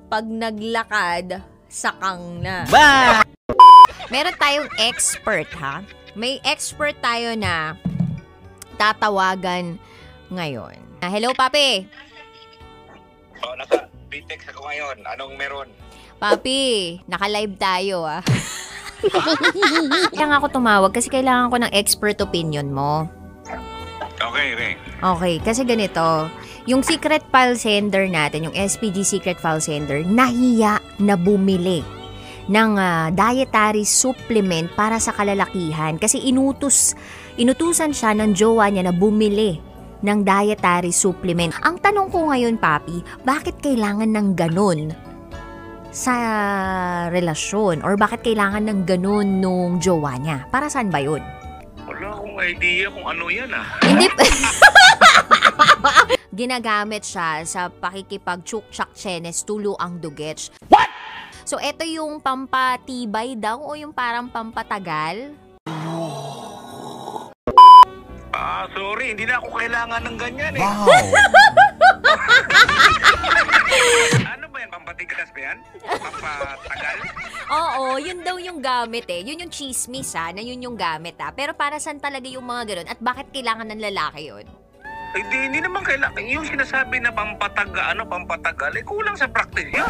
pag naglakad, sakang na. Ba! Meron tayong expert, ha? May expert tayo na tatawagan ngayon. Hello, Papi. Nasa BTEX ako ngayon. Anong meron? Papi, naka-live tayo, ah. Kaya nga ako tumawag kasi kailangan ko ng expert opinion mo. Okay. Okay, kasi ganito. Yung secret file sender natin, yung SPG secret file sender, nahiya na bumili ng dietary supplement para sa kalalakihan. Kasi inutusan siya ng jowa niya na bumili ng dietary supplement. Ang tanong ko ngayon, Papi, bakit kailangan ng ganun sa relasyon? Or bakit kailangan ng ganun nung jowa niya? Para saan ba yun? Wala akong idea kung ano yan Hindi ginagamit siya sa pakikipag-chuk-chak chenes tulo ang dugets. What? So, ito yung pampatibay daw o yung parang pampatagal? Sorry. Hindi na ako kailangan ng ganyan Wow! Ano ba yan? Pampatigas ba yan? Pampatagal? Oo, yun daw yung gamit eh. Yun yung chismis na yun yung gamit Pero para saan talaga yung mga ganun? At bakit kailangan ng lalaki yun? Hindi naman kailangan. Yung sinasabi na pampatagal, kulang sa practice yun.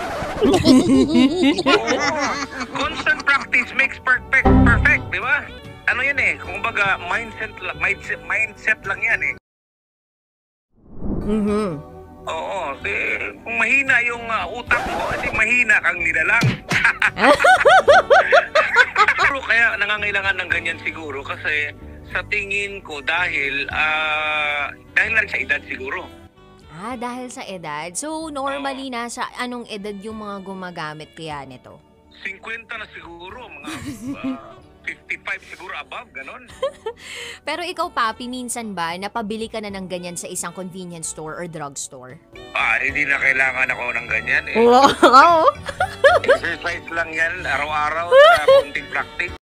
Constant practice makes perfect, di ba? Ano yan eh, kung baga mindset lang yan eh. Oo, kung mahina yung utak mo, hindi mahina kang nilalang. Pero kaya nangangailangan ng ganyan siguro kasi sa tingin ko dahil na rin sa edad siguro. Dahil sa edad. So, normally nasa anong edad yung mga gumagamit kaya nito? 50 na siguro, mga 55 siguro above, ganon. Pero ikaw, Papi, minsan ba napabili ka na ng ganyan sa isang convenience store or drugstore? Hindi na kailangan ako ng ganyan eh. Wow! Exercise lang yan, araw-araw sa konting practice.